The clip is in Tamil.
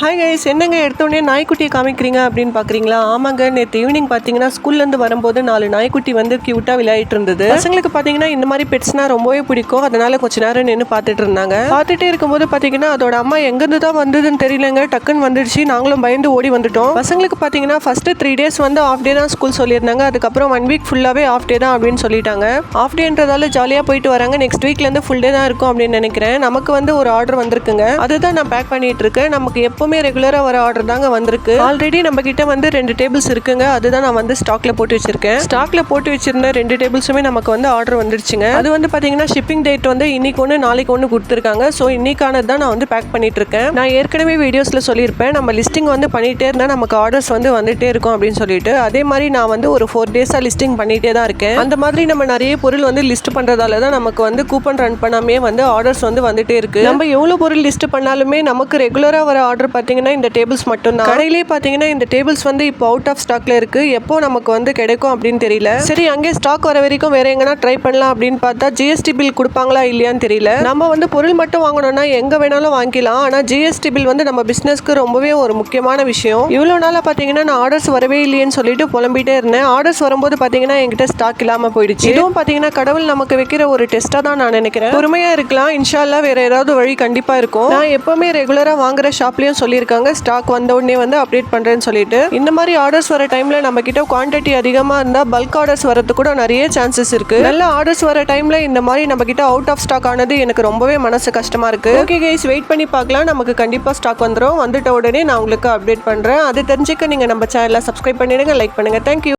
ஹாய் கைஸ், என்னங்க எடுத்தோடனே நாய்க்குட்டியை காமிக்கிறீங்க அப்படின்னு பார்க்குறீங்களா? ஆமாங்க, நேற்று ஈவினிங் பார்த்தீங்கன்னா ஸ்கூல்லேருந்து வரும்போது 4 நாய்க்குட்டி வந்து க்யூட்டாக விளையாடிட்டு இருந்தது. பசங்களுக்கு பார்த்தீங்கன்னா இந்த மாதிரி பெட்ஸ்னால் ரொம்பவே பிடிக்கும். அதனால கொஞ்ச நேரம் நின்று பார்த்துட்டு இருந்தாங்க. பார்த்துட்டே இருக்கும்போது பார்த்தீங்கன்னா அதோட அம்மா எங்கேருந்து தான் வந்ததுன்னு தெரியலங்க, டக்குன்னு வந்துடுச்சு. நாங்களும் பயந்து ஓடி வந்துட்டோம். பசங்களுக்கு பார்த்தீங்கன்னா ஃபர்ஸ்ட் 3 days வந்து ஆஃப் டே தான் ஸ்கூல் சொல்லியிருந்தாங்க. அதுக்கப்புறம் 1 week ஃபுல்லாகவே ஆஃப் டே தான் அப்படின்னு சொல்லிட்டாங்க. ஆஃப் டேன்றதால ஜாலியாக போயிட்டு வராங்க. நெக்ஸ்ட் வீக்லேருந்து ஃபுல் டே தான் இருக்கும் அப்படின்னு நினைக்கிறேன். நமக்கு வந்து ஒரு ஆர்டர் வந்திருக்குங்க, அதுதான் நான் பேக் பண்ணிட்டு இருக்கேன். நமக்கு எப்பவுமே ரெகுலரா வர ஆர்டர் தாங்க வந்திருக்கு. ஆல்ரெடி நம்ம கிட்ட வந்து 2 டேபிள்ஸ் இருக்குங்க, அதுதான் நான் வந்து ஸ்டாக்ல போட்டு வச்சிருக்கேன். ஸ்டாக்ல போட்டு வச்சிருந்த 2 டேபிள்ஸுமே நமக்கு வந்து ஆர்டர் வந்துருச்சுங்க. அது வந்து பாத்தீங்கன்னா ஷிப்பிங் டேட் வந்து இன்னைக்கு ஒன்று நாளைக்கு ஒன்று கொடுத்துருக்காங்க. ஸோ இன்னைக்கானது தான் நான் வந்து பேக் பண்ணிட்டு இருக்கேன். நான் ஏற்கனவே வீடியோஸ்ல சொல்லியிருப்பேன், நம்ம லிஸ்டிங் வந்து பண்ணிட்டே இருந்தா நமக்கு ஆர்டர்ஸ் வந்து வந்துட்டே இருக்கும் அப்படின்னு சொல்லிட்டு. அதே மாதிரி நான் வந்து ஒரு 4 days லிஸ்டிங் பண்ணிட்டே தான் இருக்கேன். அந்த மாதிரி நம்ம நிறைய பொருள் வந்து லிஸ்ட் பண்றதால தான் நமக்கு வந்து கூப்பன் ரன் பண்ணாமே வந்து ஆர்டர்ஸ் வந்து வந்துட்டே இருக்கு. நம்ம எவ்வளவு பொருள் லிஸ்ட் பண்ணாலுமே நமக்கு ரெகுலரா வர ஆர்டர் பாத்தீங்கன்னா இந்த டேபிள்ஸ் மட்டும் தான். கடையிலே பாத்தீங்கன்னா இந்த டேபிள்ஸ் வந்து இப்போ அவுட் ஆஃப் ஸ்டாக்ல இருக்கு. எப்போ நமக்கு வந்து கிடைக்கும் அப்படின்னு தெரியல. சரி, அங்கே ஸ்டாக் வர வரைக்கும் வேற எங்கன்னா ட்ரை பண்ணலாம் அப்படின்னு பார்த்தா ஜிஎஸ்டி பில் கொடுப்பாங்களா இல்லையான்னு தெரியல. நம்ம வந்து பொருள் மட்டும் வாங்கணும்னா எங்க வேணாலும் வாங்கிக்கலாம். ஆனா ஜிஎஸ்டி பில் வந்து நம்ம பிசினஸ்க்கு ரொம்பவே ஒரு முக்கியமான விஷயம். இவ்வளவு நாளா பாத்தீங்கன்னா நான் ஆர்டர்ஸ் வரவே இல்லையேன்னு சொல்லிட்டு புலம்பிட்டே இருந்தேன். ஆர்டர்ஸ் வரும்போது பாத்தீங்கன்னா என்கிட்ட ஸ்டாக் இல்லாம போயிடுச்சு. இதுவும் பாத்தீங்கன்னா கடவுள் நமக்கு வைக்கிற ஒரு டெஸ்டா தான் நான் நினைக்கிறேன். பொறுமையா இருக்கலாம், இன்ஷா அல்லாஹ் வேற ஏதாவது வழி கண்டிப்பா இருக்கும். நான் எப்பவுமே ரெகுலரா வாங்குற ஷாப்லயும் சொல்லியிருக்காங்க ஸ்டாக் வந்த உடனே வந்து அப்டேட் பண்றேன்னு சொல்லிட்டு. இந்த மாதிரி ஆர்டர்ஸ் வர டைம்ல நம்ம கிட்ட குவான்டிட்டி அதிகமா இருந்தா பல்க் ஆர்டர்ஸ் வரது கூட நிறைய சான்சஸ் இருக்கு. நல்ல ஆர்டர்ஸ் வர டைம்ல இந்த மாதிரி நம்ம கிட்ட அவுட் ஆஃப் ஸ்டாக் ஆனது எனக்கு ரொம்பவே மனசு கஷ்டமா இருக்கு. ஓகே கைஸ், வெயிட் பண்ணி பார்க்கலாம். நமக்கு கண்டிப்பா ஸ்டாக் வந்துடும். வந்துட்ட உடனே நான் உங்களுக்கு அப்டேட் பண்றேன். அது தெரிஞ்சுக்க நீங்க நம்ம சேனலை சப்ஸ்கிரைப் பண்ணிடுங்க, லைக் பண்ணுங்க. தேங்க்யூ.